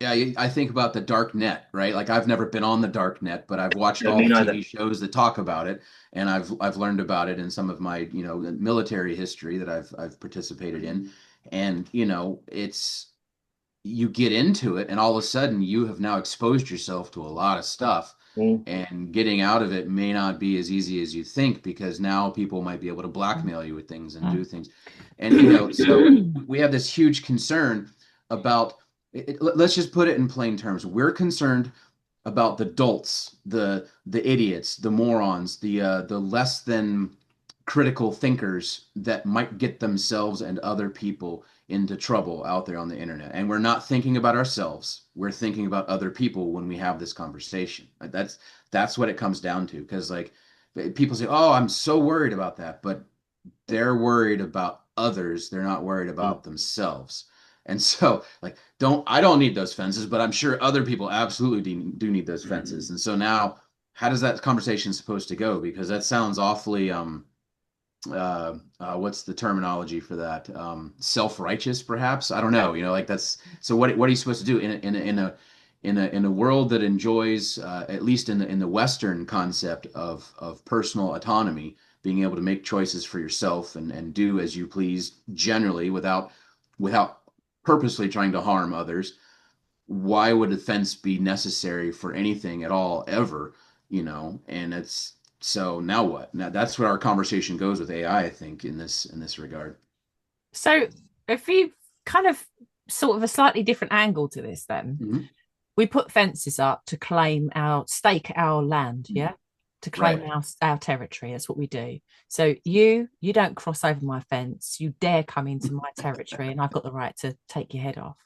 I think about the dark net, right? Like I've never been on the dark net, but I've watched No, all me the neither. TV shows that talk about it, and I've learned about it in some of my, military history that I've participated in. And, it's you get into it and all of a sudden you have now exposed yourself to a lot of stuff, Mm. and getting out of it may not be as easy as you think, because now people might be able to blackmail you with things and do things. And so we have this huge concern about let's just put it in plain terms. We're concerned about the dolts, the idiots, the morons, the less than critical thinkers that might get themselves and other people into trouble out there on the internet. And we're not thinking about ourselves. We're thinking about other people when we have this conversation. That's what it comes down to. Because like people say, "Oh, I'm so worried about that," but they're worried about others. They're not worried Mm. about themselves. And so, like, I don't need those fences, but I'm sure other people absolutely do need those fences. And so now, how does that conversation supposed to go? Because that sounds awfully what's the terminology for that? Self-righteous, perhaps. I don't know. Like that's so. What are you supposed to do in a world that enjoys, at least in the Western concept of personal autonomy, being able to make choices for yourself and do as you please, generally without purposely trying to harm others. Why would a fence be necessary for anything at all ever? And it's so now what? Now that's where our conversation goes with AI, I think, in this regard. So if you kind of sort of a slightly different angle to this, then Hmm. we put fences up to claim our stake our land, yeah, to claim Right. our territory. That's what we do. So you don't cross over my fence. You dare come into my territory, and I've got the right to take your head off.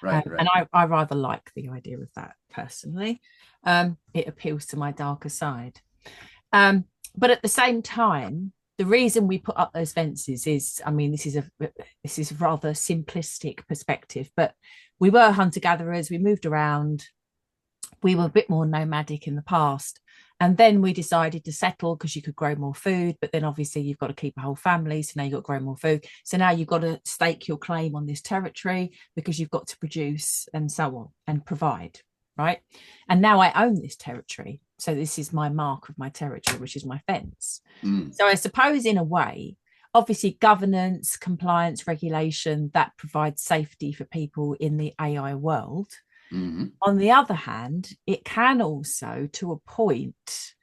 Right. And Right. I rather like the idea of that personally. It appeals to my darker side. Um, but at the same time, the reason we put up those fences is, I mean, this is a rather simplistic perspective, but we were hunter gatherers. We moved around. We were a bit more nomadic in the past. And then we decided to settle because you could grow more food, but then obviously you've got to keep a whole family. So now you've got to grow more food. So now you've got to stake your claim on this territory because you've got to produce and so on and provide, right? And now I own this territory. So this is my mark of my territory, which is my fence. Mm. So I suppose in a way, obviously governance, compliance, regulation that provides safety for people in the AI world. Hmm. On the other hand, it can also, to a point,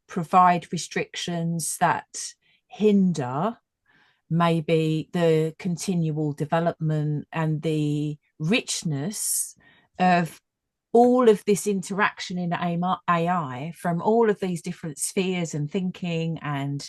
provide restrictions that hinder maybe the continual development and the richness of all of this interaction in AI from all of these different spheres and thinking and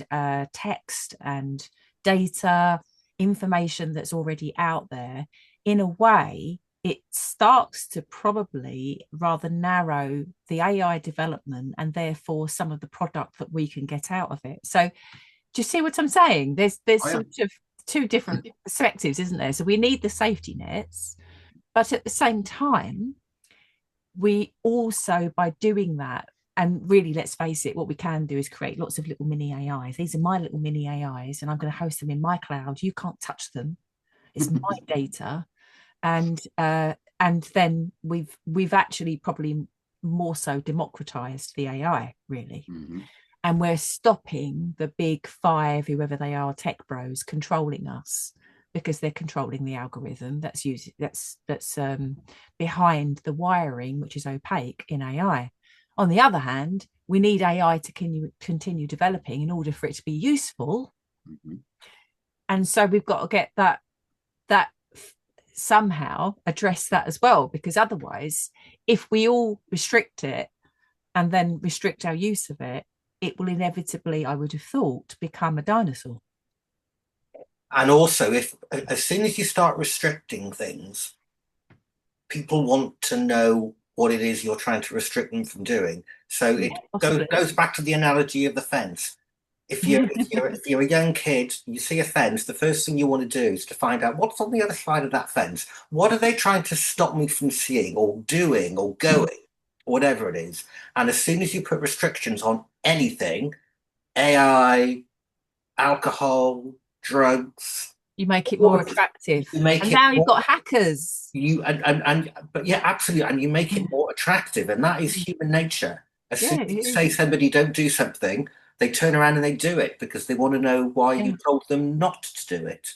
text and data information that's already out there. In a way, it starts to probably rather narrow the AI development and therefore some of the product that we can get out of it. So do you see what I'm saying? There's Oh yeah. sort of two different perspectives, isn't there? So we need the safety nets, but at the same time, we also, by doing that, and really, let's face it, what we can do is create lots of little mini AIs. These are my little mini AIs, and I'm going to host them in my cloud. You can't touch them. It's my data, and then we've actually probably more so democratized the AI, really. Hmm. And we're stopping the big five, whoever they are, tech bros controlling us because they're controlling the algorithm that's behind the wiring, which is opaque in AI. On the other hand, we need AI to continue developing in order for it to be useful. Hmm. And so we've got to get that somehow address that as well, because otherwise, if we all restrict it and then restrict our use of it, it will inevitably, I would have thought, become a dinosaur. And also, if as soon as you start restricting things, people want to know what it is you're trying to restrict them from doing. So Yeah, it possibly. goes back to the analogy of the fence. If you're a young kid, you see a fence, the first thing you want to do is to find out what's on the other side of that fence. What are they trying to stop me from seeing or doing or going, or whatever it is. And as soon as you put restrictions on anything, AI, alcohol, drugs, You make it more Or attractive. you make And it now you've more, got hackers. and but yeah, absolutely, and you make Yeah, it more attractive, and that is human nature. As soon yeah, as it you say is. somebody don't do something, they turn around and they do it because they want to know why Yeah. you told them not to do it.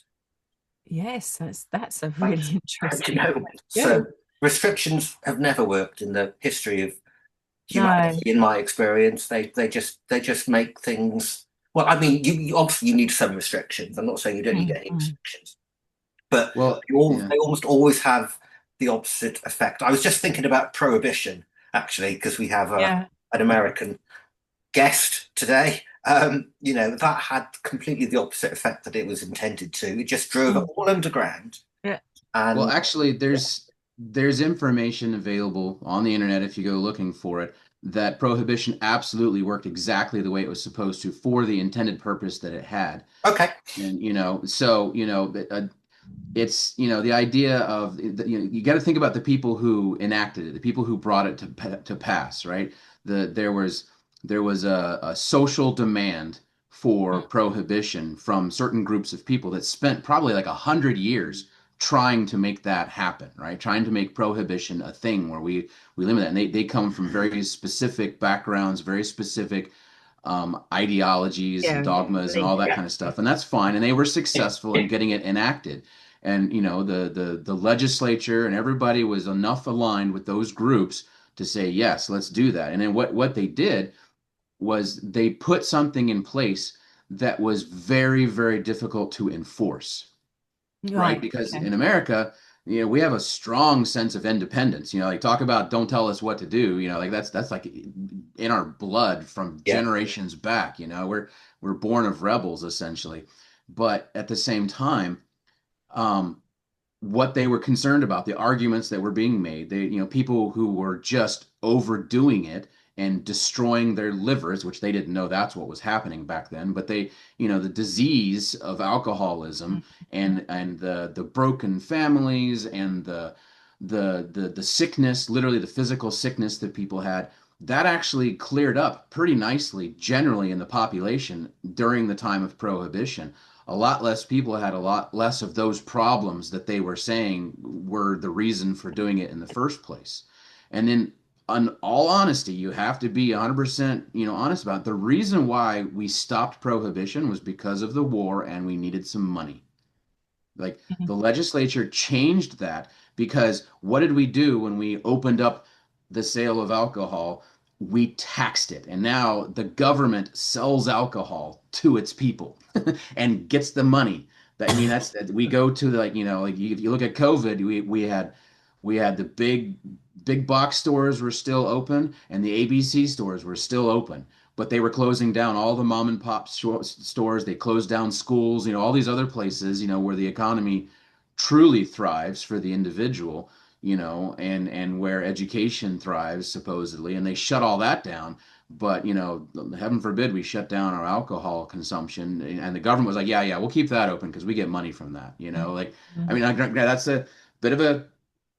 Yes, that's a really That's, you interesting know, point. Yeah. so restrictions have never worked in the history of No. humanity, in my experience. They just make things. Well, I mean, you obviously you need some restrictions. I'm not saying you don't need any Mm. restrictions, but Well, yeah. they almost always have the opposite effect. I was just thinking about prohibition actually, because we have Yeah. an American guest today. That had completely the opposite effect that it was intended to. It just drove it Mm. all underground, Yeah. Well, and actually, yeah, there's information available on the internet if you go looking for it that prohibition absolutely worked exactly the way it was supposed to for the intended purpose that it had. okay, And so it's the idea of you got to think about the people who enacted it, the people who brought it to pass, right? There was a social demand for prohibition from certain groups of people that spent probably like 100 years trying to make that happen, right? Trying to make prohibition a thing where we limit that, and they come from very specific backgrounds, very specific ideologies and Yeah. dogmas and Believe all that yeah, kind of stuff, and that's fine. And they were successful in getting it enacted. And the legislature and everybody was enough aligned with those groups to say yes, let's do that. And then what they did was they put something in place that was very, very difficult to enforce, right? Right. Because Okay. in America, we have a strong sense of independence. Like talk about don't tell us what to do. Like that's like in our blood from yeah, generations back. We're born of rebels essentially, but at the same time, um, what they were concerned about, the arguments that were being made. People who were just overdoing it and destroying their livers, which they didn't know that's what was happening back then. But the disease of alcoholism and the broken families and the sickness, literally the physical sickness that people had, that actually cleared up pretty nicely generally in the population during the time of prohibition. A lot less people had a lot less of those problems that they were saying were the reason for doing it in the first place. And then, in all honesty, you have to be 100%, honest about it. The reason why we stopped prohibition was because of the war and we needed some money. Like Mhm. the legislature changed that because what did we do when we opened up the sale of alcohol? We taxed it. And now the government sells alcohol to its people and gets the money. That's we go to like if you look at COVID, we had the big box stores were still open and the ABC stores were still open, but they were closing down all the mom and pop stores. They closed down schools, all these other places, where the economy truly thrives for the individual, and where education thrives supposedly, and they shut all that down. But heaven forbid we shut down our alcohol consumption, and the government was like, yeah, yeah, we'll keep that open because we get money from that. Like, I mean, that's a bit of a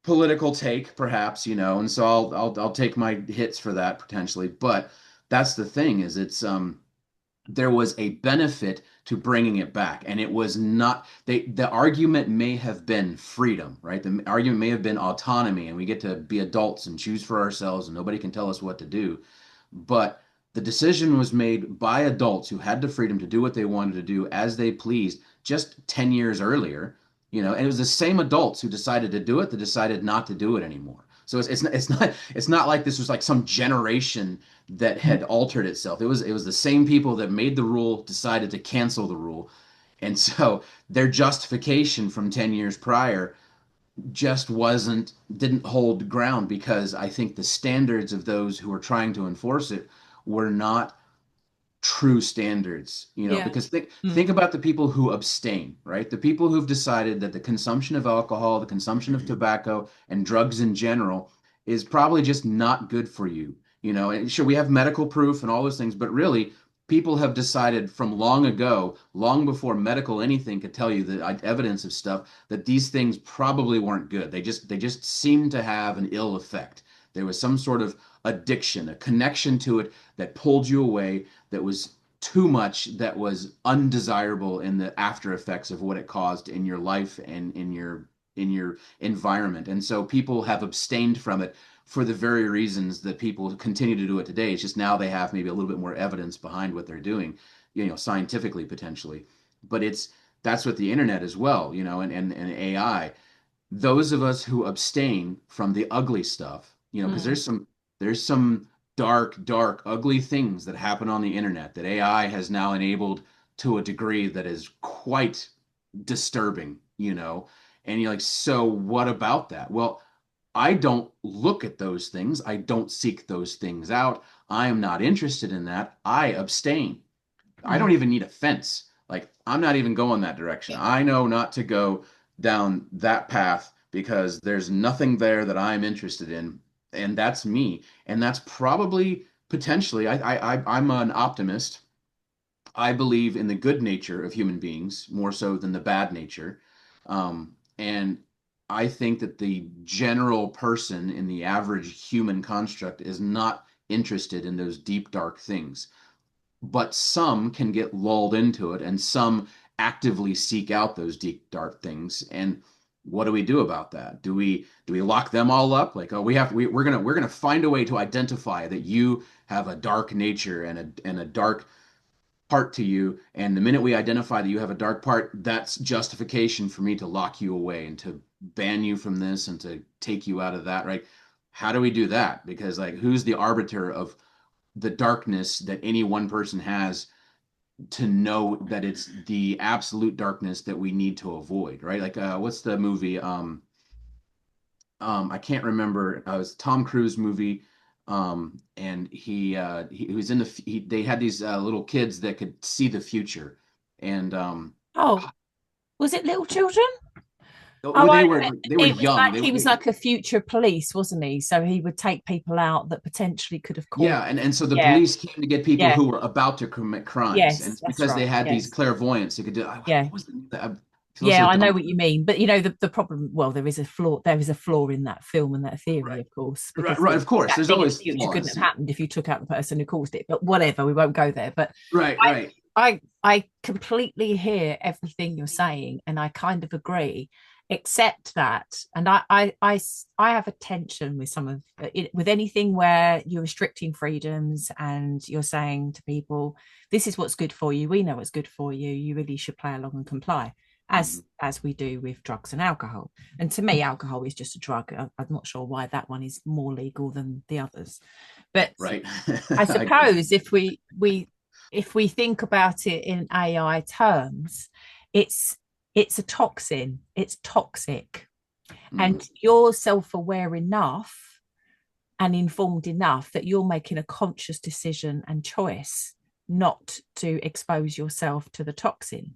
political take, perhaps, and so I'll take my hits for that potentially. But that's the thing is there was a benefit to bringing it back, and it was not the argument may have been freedom, right? The argument may have been autonomy, and we get to be adults and choose for ourselves, and nobody can tell us what to do. But the decision was made by adults who had the freedom to do what they wanted to do as they pleased just 10 years earlier, and it was the same adults who decided to do it that decided not to do it anymore. So it's not like this was like some generation that had altered itself. It was the same people that made the rule decided to cancel the rule. And so their justification from 10 years prior just didn't hold ground because I think the standards of those who were trying to enforce it were not true standards, Yeah. because think Mm. about the people who abstain, right? The people who've decided that the consumption of alcohol, the consumption of tobacco, and drugs in general is probably just not good for you. And sure, we have medical proof and all those things, but really, people have decided from long ago, long before medical anything could tell you the evidence of stuff, that these things probably weren't good. They just seemed to have an ill effect. There was some sort of addiction, a connection to it that pulled you away, that was too much that was undesirable in the after effects of what it caused in your life and in your environment. And so people have abstained from it for the very reasons that people continue to do it today. It's just now they have maybe a little bit more evidence behind what they're doing, scientifically potentially. But that's what the internet as well, and AI. Those of us who abstain from the ugly stuff, because there's some dark, ugly things that happen on the internet that AI has now enabled to a degree that is quite disturbing. And you're like, so what about that? Well, I don't look at those things. I don't seek those things out. I am not interested in that. I abstain. I don't even need a fence. Like, I'm not even going that direction. I know not to go down that path because there's nothing there that I'm interested in. And that's me. And that's probably potentially, I'm an optimist. I believe in the good nature of human beings more so than the bad nature. And I think that the general person in the average human construct is not interested in those deep, dark things. But some can get lulled into it, and some actively seek out those deep, dark things. And what do we do about that? Do we lock them all up? Like, oh, we're gonna find a way to identify that you have a dark nature and a dark part to you, and the minute we identify that you have a dark part, that's justification for me to lock you away and to ban you from this and to take you out of that, right? How do we do that? Because, like, who's the arbiter of the darkness that any one person has to know that it's the absolute darkness that we need to avoid, right? Like, what's the movie? I can't remember. It was a Tom Cruise movie, and he was in they had these little kids that could see the future, and Oh, was it Little Children? oh, Oh, they were it was young. like he was like a future police, wasn't he? So he would take people out that potentially could have caused. Yeah, and so the Yeah, police came to get people yeah, who were about to commit crimes, and yes, it's that's because they right. had these Yes, clairvoyance. They could do. yeah, What was I feel yeah. so I know dumb. what you mean, but the problem. Well, there is a flaw. There is a flaw in that film and that theory, Right, of course, right, because right. Of course, that there's thing in the always future couldn't flaws. have happened if you took out the person who caused it. But whatever, we won't go there. But Right, right. I completely hear everything you're saying, and I kind of agree, except that, and I have a tension with some of it, with anything where you're restricting freedoms and you're saying to people, this is what's good for you. We know what's good for you. You really should play along and comply. Mhm. As we do with drugs and alcohol. And to me, alcohol is just a drug. I'm not sure why that one is more legal than the others. But Right. I I agree. suppose if we think about it in AI terms, it's it's a toxin, it's toxic, Mhm. and you're self-aware enough and informed enough that you're making a conscious decision and choice not to expose yourself to the toxin.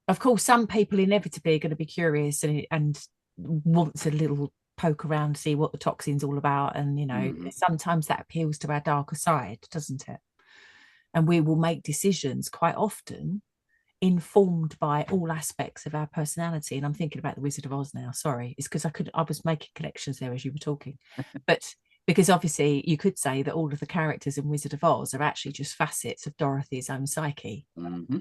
Of course, some people inevitably are going to be curious and wants a little poke around, see what the toxin's all about. And, Mhm. sometimes that appeals to our darker side, doesn't it? And we will make decisions quite often informed by all aspects of our personality. And I'm thinking about the Wizard of Oz now. Sorry, it's because I was making connections there as you were talking, but because obviously you could say that all of the characters in Wizard of Oz are actually just facets of Dorothy's own psyche. Mhm.